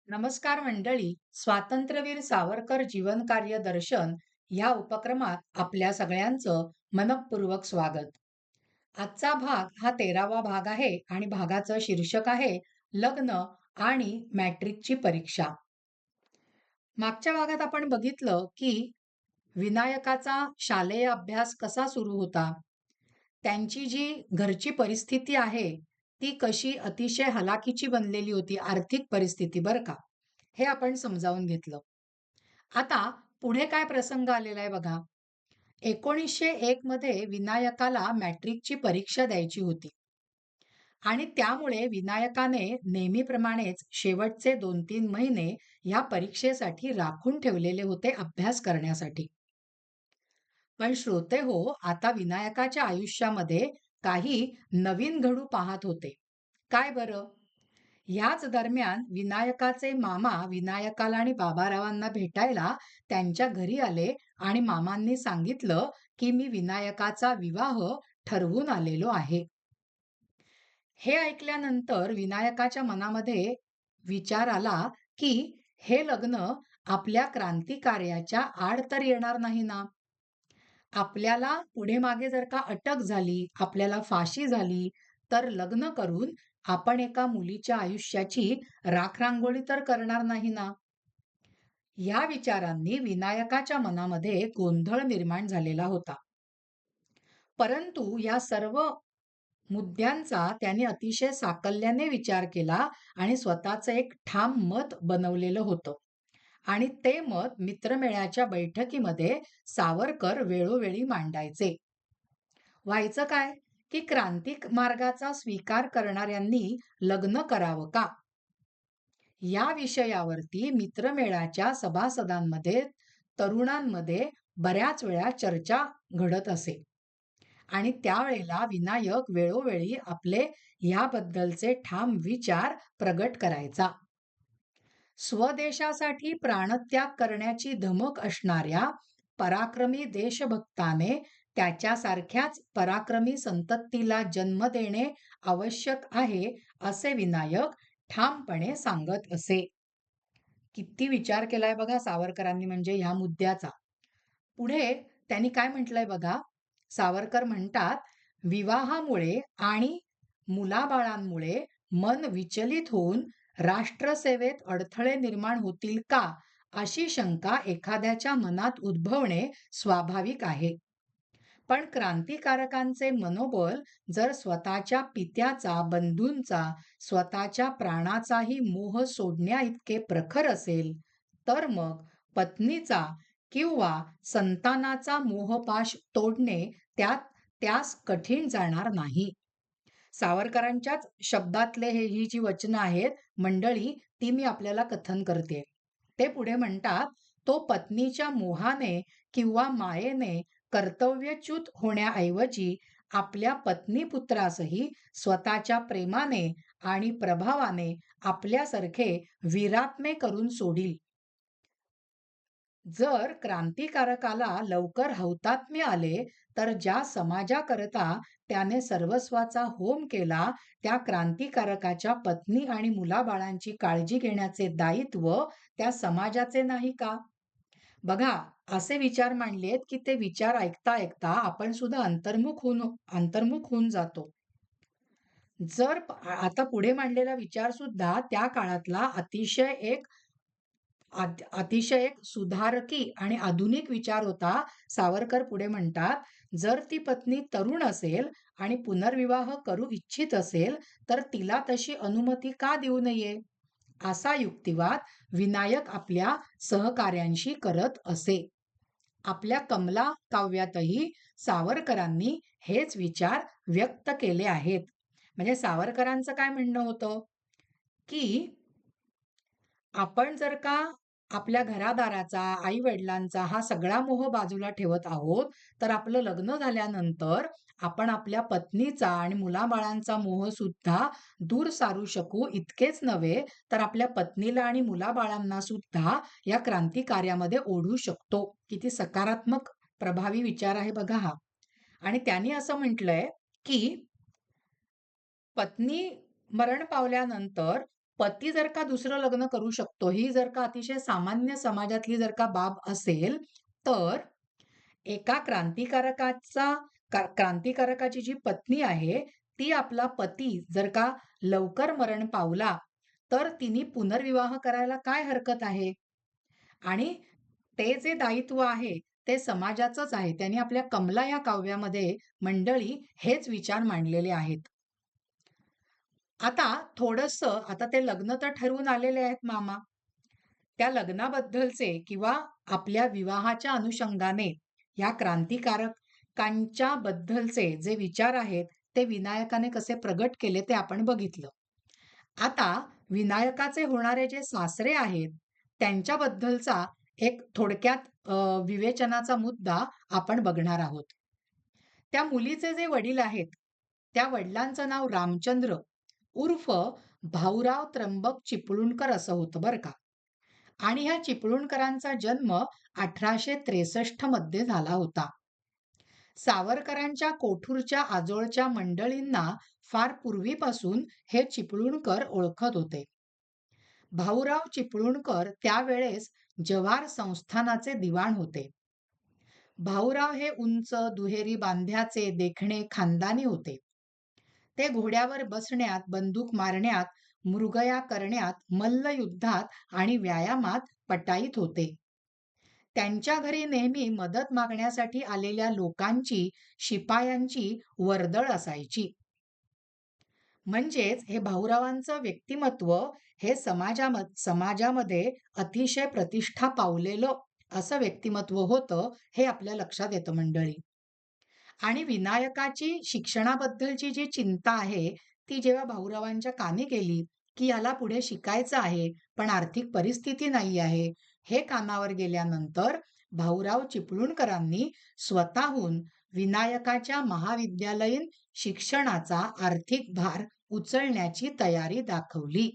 नमस्कार मंडळी. स्वातंत्र्यवीर सावरकर जीवनकार्य दर्शन या उपक्रमात आपल्या सगळ्यांचं मनःपूर्वक स्वागत. आजचा भाग हा 13वा भाग आहे आणि भागाचं शीर्षक आहे लग्न आणि मॅट्रिकची परीक्षा. मागच्या भागात आपण बघितलं की विनायकाचा शालेय अभ्यास कसा सुरू होता. त्यांची जी घरची परिस्थिती आहे ती कशी अतिशय हलाखीची बनलेली होती, आर्थिक परिस्थिती बरं का. हे आपण समजावून घेतलं. आता पुढे काय प्रसंग आलेला आहे बघा. 1901 मध्ये विनायकाला मॅट्रिकची परीक्षा द्यायची होती आणि त्यामुळे विनायकाने नेहमीप्रमाणेच शेवटचे 2-3 महिने या परीक्षेसाठी राखून ठेवलेले होते अभ्यास करण्यासाठी. पण श्रोते हो, आता विनायकाच्या आयुष्यामध्ये काही नवीन घडू पाहत होते. काय बरं? ह्याच दरम्यान विनायकाचे मामा विनायकाला आणि बाबारावांना भेटायला त्यांच्या घरी आले आणि मामांनी सांगितलं की मी विनायकाचा विवाह ठरवून आलेलो आहे. हे ऐकल्यानंतर विनायकाच्या मनामध्ये विचार आला की हे लग्न आपल्या क्रांतिकार्याच्या आड तर येणार नाही ना. आपल्याला पुढे मागे जर का अटक झाली, आपल्याला फाशी झाली, तर लग्न करून आपण एका मुलीच्या आयुष्याची राखरांगोळी तर करणार नाही ना. या विचारांनी विनायकाच्या मनामध्ये गोंधळ निर्माण झालेला होता. परंतु या सर्व मुद्द्यांचा त्याने अतिशय साकल्याने विचार केला आणि स्वतःचं एक ठाम मत बनवलेलं होतं. आणि ते मत मित्रमेळ्याच्या बैठकीमध्ये सावरकर वेळोवेळी मांडायचे. व्हायचं काय, की क्रांतिक मार्गाचा स्वीकार करणाऱ्यांनी लग्न करावं का? या विषयावरती मित्रमेळाच्या सभासदांमध्ये, तरुणांमध्ये बऱ्याच वेळा चर्चा घडत असे. आणि त्यावेळेला विनायक वेळोवेळी आपले याबद्दलचे ठाम विचार प्रगट करायचा. स्वदेशासाठी प्राणत्याग करण्याची धमक असणाऱ्या पराक्रमी देशभक्ताने त्याच्यासारख्याच पराक्रमी संततीला जन्म देणे आवश्यक आहे, असे विनायक ठामपणे सांगत असे. किती विचार केलाय बघा सावरकरांनी म्हणजे ह्या मुद्द्याचा. पुढे त्यांनी काय म्हटलंय बघा. सावरकर म्हणतात, विवाहामुळे आणि मुलाबाळांमुळे मन विचलित होऊन राष्ट्रसेवेत अडथळे निर्माण होतील का, अशी शंका एखाद्याच्या मनात उद्भवणे स्वाभाविक आहे. पण क्रांतिकारकांचे मनोबल जर स्वतःच्या पित्याचा, बंधूंचा, स्वतःच्या प्राणाचाही मोह सोडण्या इतके प्रखर असेल, तर मग पत्नीचा किंवा संतानाचा मोहपाश तोडणे त्यास कठीण जाणार नाही. सावरकरांच्याच शब्दातले ही जी वचनं आहेत मंडळी, ती मी आपल्याला कथन करते. ते पुढे म्हणतात, तो पत्नीच्या मोहाने किंवा मायेने कर्तव्यच्युत होण्याऐवजी आपल्या पत्नीपुत्रासही स्वतःच्या प्रेमाने आणि प्रभावाने आपल्यासारखे वीरात्मे करून सोडील. जर क्रांतिकारकाला लवकर हौतात्म्य आले, तर ज्या समाजाकरता त्याने सर्वस्वाचा होम केला, त्या क्रांतिकारकाच्या पत्नी आणि मुलाबाळांची काळजी घेण्याचे दायित्व त्या समाजाचे नाही का? बघा, असे विचार मांडलेत की ते विचार ऐकता ऐकता आपण सुद्धा अंतर्मुख होऊन जातो. आता पुढे मांडलेला विचार सुद्धा त्या काळातला अतिशय एक सुधारकी आणि आधुनिक विचार होता. सावरकर पुढे म्हणतात, जर ती पत्नी तरुण असेल आणि पुनर्विवाह करू इच्छित असेल, तर तिला तशी अनुमती का देऊ नये? असा युक्तिवाद विनायक आपल्या सहकाऱ्यांशी करत असे. आपल्या कमला काव्यातही सावरकरांनी हेच विचार व्यक्त केले आहेत. म्हणजे सावरकरांचं काय म्हणणं होतं, की आपण जर का आपल्या घरादाराचा, आई-वडिलांचा हा सगळा मोह बाजूला ठेवत आहोत, तर आपलं लग्न झाल्यानंतर आपण आपल्या पत्नीचा आणि मुलाबाळांचा मोह सुद्धा दूर सारू शकू. इतकेच नव्हे, तर आपल्या पत्नीला आणि मुलाबाळांना सुद्धा या क्रांती कार्यामध्ये ओढू शकतो. किती सकारात्मक प्रभावी विचार आहे बघा हा. आणि त्यांनी असं म्हटलंय, की पत्नी मरण पावल्यानंतर पती जर का दुसरं लग्न करू शकतो, ही जर का अतिशय सामान्य समाजातली जर का बाब असेल, तर एका क्रांतिकारकाची जी पत्नी आहे, ती आपला पती जर का लवकर मरण पावला, तर तिने पुनर्विवाह करायला काय हरकत आहे? आणि ते जे दायित्व आहे, ते समाजाचंच आहे. त्यांनी आपल्या कमला या काव्यामध्ये मंडळी हेच विचार मांडलेले आहेत. आता आता ते लग्न तर ठरवून आलेले आहेत मामा. त्या लग्नाबद्दलचे किंवा आपल्या विवाहाच्या अनुषंगाने या क्रांतिकारकांच्या बद्दलचे जे विचार आहेत, ते विनायकाने कसे प्रगट केले ते आपण बघितलं. आता विनायकाचे होणारे जे सासरे आहेत, त्यांच्याबद्दलचा एक थोडक्यात विवेचनाचा मुद्दा आपण बघणार आहोत. त्या मुलीचे जे वडील आहेत, त्या वडिलांचं नाव रामचंद्र उर्फ भाऊराव त्र्यंबक चिपळूणकर असं होतं बरं का. आणि ह्या चिपळूणकरांचा जन्म 1863 मध्ये झाला होता. सावरकरांच्या कोठूरच्या आजोळच्या मंडळींना फार पूर्वीपासून हे चिपळूणकर ओळखत होते. भाऊराव चिपळूणकर त्यावेळेस जव्हार संस्थानाचे दिवाण होते. भाऊराव हे उंच, दुहेरी बांध्याचे, देखणे, खानदानी होते. ते घोड्यावर बसण्यात, बंदूक मारण्यात, मृगया करण्यात, मल्लयुद्धात आणि व्यायामात पटाईत होते. त्यांच्या घरी नेहमी मदत मागण्यासाठी आलेल्या लोकांची, शिपायांची वर्दळ असायची. म्हणजेच हे भाऊरावांचं व्यक्तिमत्व हे समाजामध्ये अतिशय प्रतिष्ठा पावलेलं असं व्यक्तिमत्व होतं, हे आपल्या लक्षात येतं मंडळी. आणि विनायकाची शिक्षणाबद्दलची जी चिंता आहे, ती जेव्हा भाऊरावांच्या कानी गेली, की याला पुढे शिकायचं आहे, पण आर्थिक परिस्थिती नाही आहे, हे कानावर गेल्यानंतर भाऊराव चिपळूणकरांनी स्वतःहून विनायकाच्या महाविद्यालयीन शिक्षणाचा आर्थिक भार उचलण्याची तयारी दाखवली.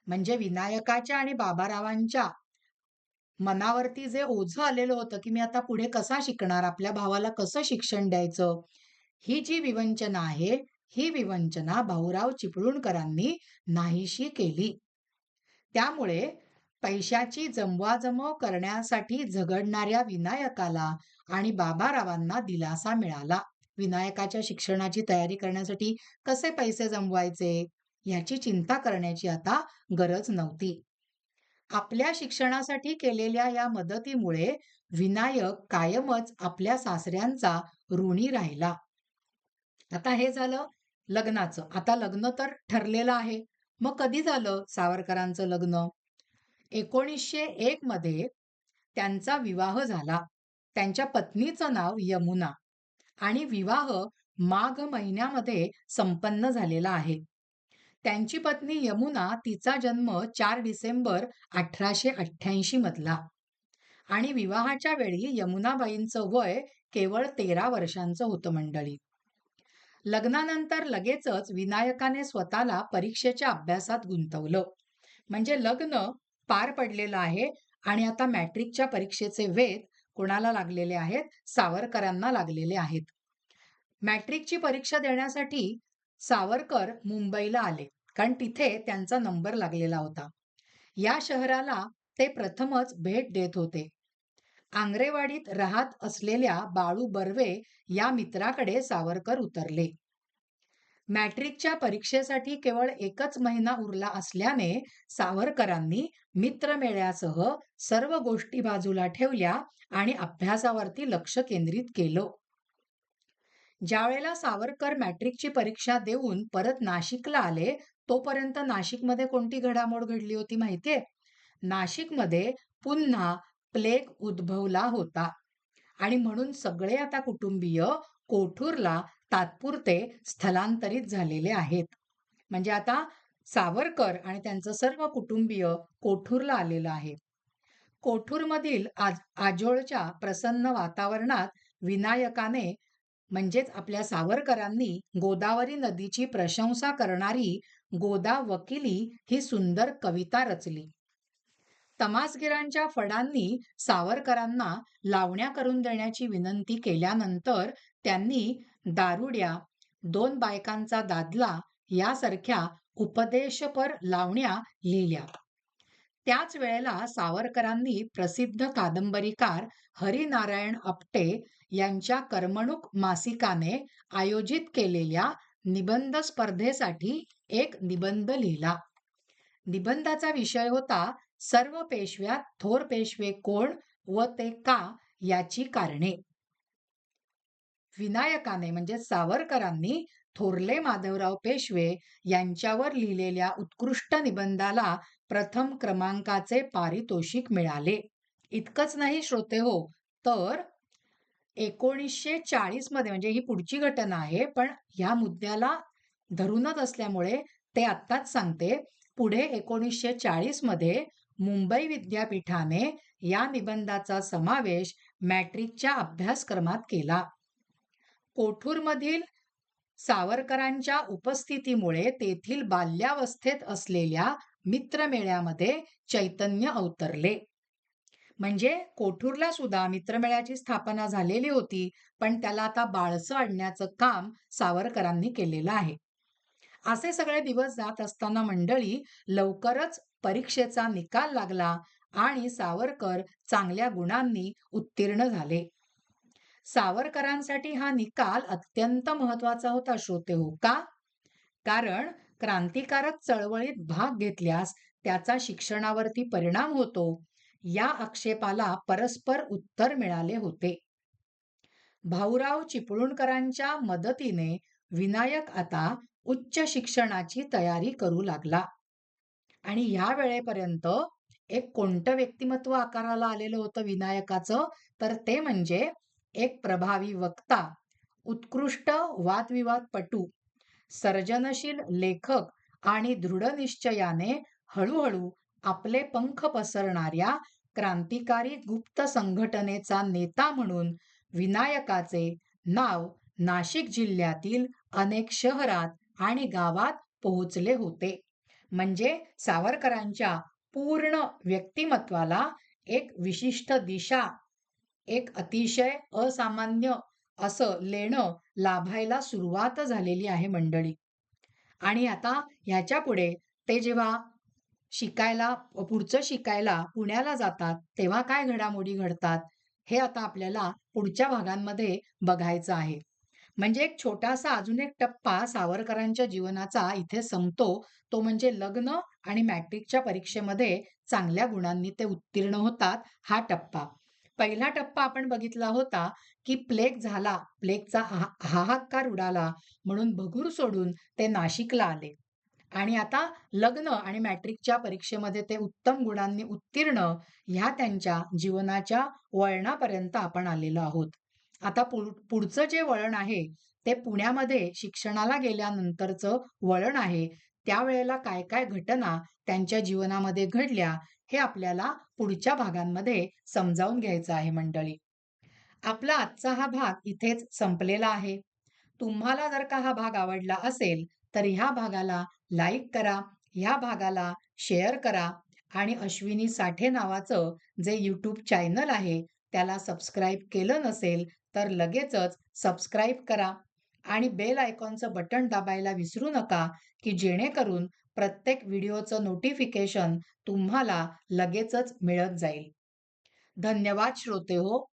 म्हणजे विनायकाच्या आणि बाबारावांच्या मनावरती जे ओझं आलेलं होतं, की मी आता पुढे कसा शिकणार, आपल्या भावाला कसं शिक्षण द्यायचं, ही जी विवंचना आहे, ही विवंचना भाऊराव चिपळूणकरांनी नाहीशी केली. त्यामुळे पैशाची जमवाजमव करण्यासाठी झगडणाऱ्या विनायकाला आणि बाबारावांना दिलासा मिळाला. विनायकाच्या शिक्षणाची तयारी करण्यासाठी कसे पैसे जमवायचे, याची चिंता करण्याची आता गरज नव्हती. आपल्या शिक्षणासाठी केलेल्या या मदतीमुळे विनायक कायमच आपल्या सासऱ्यांचा ऋणी राहिला. आता हे झालं लग्नाचं. आता लग्न तर ठरलेलं आहे. मग कधी झालं सावरकरांचं लग्न? 1901 मध्ये त्यांचा विवाह झाला. त्यांच्या पत्नीचं नाव यमुना आणि विवाह माघ महिन्यामध्ये संपन्न झालेला आहे. त्यांची पत्नी यमुना, तिचा जन्म 4 डिसेंबर 1888 मधला आणि विवाहाच्या वेळी यमुनाबाईंचं वय केवळ 13 वर्षांचं होतं मंडळी. लग्नानंतर लगेचच विनायकाने स्वतःला परीक्षेच्या अभ्यासात गुंतवलं. म्हणजे लग्न पार पडलेलं आहे आणि आता मॅट्रिकच्या परीक्षेचे वेध कोणाला लागलेले आहेत? सावरकरांना लागलेले आहेत. मॅट्रिकची परीक्षा देण्यासाठी सावरकर मुंबईला आले, कारण तिथे त्यांचा नंबर लागलेला होता. या शहराला ते प्रथमच भेट देत होते. आंग्रेवाडीत राहत असलेल्या बाळू बर्वे या मित्राकडे सावरकर उतरले. मॅट्रिकच्या परीक्षेसाठी केवळ एकच महिना उरला असल्याने सावरकरांनी मित्रमेळ्यासह सर्व गोष्टी बाजूला ठेवल्या आणि अभ्यासावरती लक्ष केंद्रित केलं. ज्यावेळेला सावरकर मॅट्रिकची परीक्षा देऊन परत नाशिकला आले, तोपर्यंत नाशिकमध्ये कोणती घडामोड घडली होती माहितीये? नाशिकमध्ये पुन्हा प्लेग उद्भवला होता आणि म्हणून सगळे आता कुटुंबीय कोठूरला तात्पुरते स्थलांतरित झालेले आहेत. म्हणजे आता सावरकर आणि त्यांचं सर्व कुटुंबीय कोठूरला आलेलं आहे. कोठूरमधील आजोळच्या प्रसन्न वातावरणात विनायकाने म्हणजेच आपल्या सावरकरांनी गोदावरी नदीची प्रशंसा करणारी गोदा वकिली ही सुंदर कविता रचली. तमासगीरांच्या फडांनी सावरकरांना लावण्या करून देण्याची विनंती केल्यानंतर त्यांनी दारुड्या, 2 बायकांचा दादला यासारख्या उपदेशपर लावण्या लिहिल्या. त्याच वेळेला सावरकरांनी प्रसिद्ध कादंबरीकार हरिनारायण आपटे यांच्या करमणूक मासिकाने आयोजित केलेल्या निबंध स्पर्धेसाठी एक निबंध लिहिला. निबंधाचा विषय होता सर्व पेशव्यात थोर पेशवे कोण व ते का याची कारणे. विनायकाने म्हणजे सावरकरांनी थोरले माधवराव पेशवे यांच्यावर लिहिलेल्या उत्कृष्ट निबंधाला प्रथम क्रमांकाचे पारितोषिक मिळाले. इतकंच नाही श्रोते हो, तर 1940 मध्ये म्हणजे ही पुढची घटना आहे, पण ह्या मुद्द्याला धरूनच असल्यामुळे ते आत्ताच सांगते. पुढे 1940 मध्ये मुंबई विद्यापीठाने या निबंधाचा समावेश मॅट्रिकच्या अभ्यासक्रमात केला. कोठूरमधील सावरकरांच्या उपस्थितीमुळे तेथील बाल्यावस्थेत असलेल्या मित्रमेळ्यामध्ये चैतन्य अवतरले. म्हणजे कोठूरला सुद्धा मित्रमेळ्याची स्थापना झालेली होती, पण त्याला आता बाळसं आणण्याचं काम सावरकरांनी केलेलं आहे. असे सगळे दिवस जात असताना मंडळी, लवकरच परीक्षेचा निकाल लागला आणि सावरकर चांगल्या गुणांनी उत्तीर्ण झाले. सावरकरांसाठी हा निकाल अत्यंत महत्वाचा होता श्रोते हो. का? कारण क्रांतिकारक चळवळीत भाग घेतल्यास त्याचा शिक्षणावरती परिणाम होतो, या आक्षेपाला परस्पर उत्तर मिळाले होते. भाऊराव चिपळूणकरांच्या मदतीने विनायक आता उच्च शिक्षणाची तयारी करू लागला. आणि ह्या वेळेपर्यंत एक कोणतं व्यक्तिमत्व आकाराला आलेलं होतं विनायकाचं, तर ते म्हणजे एक प्रभावी वक्ता, उत्कृष्ट वादविवादपटू, सर्जनशील लेखक आणि दृढनिश्चयाने हळूहळू आपले पंख पसरणाऱ्या क्रांतिकारी गुप्त संघटनेचा नेता म्हणून विनायकाचे नाव नाशिक जिल्ह्यातील अनेक शहरात आणि गावात पोहोचले होते. म्हणजे सावरकरांच्या पूर्ण व्यक्तिमत्वाला एक विशिष्ट दिशा, एक अतिशय असामान्य असं लेणं लाभायला सुरुवात झालेली आहे मंडळी. आणि आता ह्याच्या पुढे ते जेव्हा पुढचं शिकायला पुण्याला जातात, तेव्हा काय घडामोडी घडतात हे आता आपल्याला पुढच्या भागांमध्ये बघायचं आहे. म्हणजे एक छोटासा अजून एक टप्पा सावरकरांच्या जीवनाचा इथे संपतो, तो म्हणजे लग्न आणि मॅट्रिकच्या परीक्षेमध्ये चांगल्या गुणांनी ते उत्तीर्ण होतात, हा टप्पा. पहिला टप्पा आपण बघितला होता की प्लेग झाला, प्लेगचा हाहाकार उडाला म्हणून भगूर सोडून ते नाशिकला आले. आणि आता लग्न आणि मॅट्रिकच्या परीक्षेमध्ये ते उत्तम गुणांनी उत्तीर्ण, ह्या त्यांच्या जीवनाच्या वळणापर्यंत आपण आलेलो आहोत. आता पुढचं जे वळण आहे ते पुण्यामध्ये शिक्षणाला गेल्यानंतरचं वळण आहे. त्यावेळेला काय काय घटना त्यांच्या जीवनामध्ये घडल्या हे आपल्याला पुढच्या भागांमध्ये समजावून घ्यायचं आहे मंडळी. आपला आजचा हा भाग इथेच संपलेला आहे. तुम्हाला जर का हा भाग आवडला असेल तर ह्या भागाला लाईक करा, ह्या भागाला शेअर करा आणि अश्विनी साठे नावाचं जे यूट्यूब चॅनल आहे त्याला सबस्क्राईब केलं नसेल तर लगेचच सबस्क्राईब करा आणि बेल आयकॉनचं बटन दाबायला विसरू नका, की जेणेकरून प्रत्येक व्हिडिओचं नोटिफिकेशन तुम्हाला लगेचच मिळत जाईल. धन्यवाद श्रोते हो.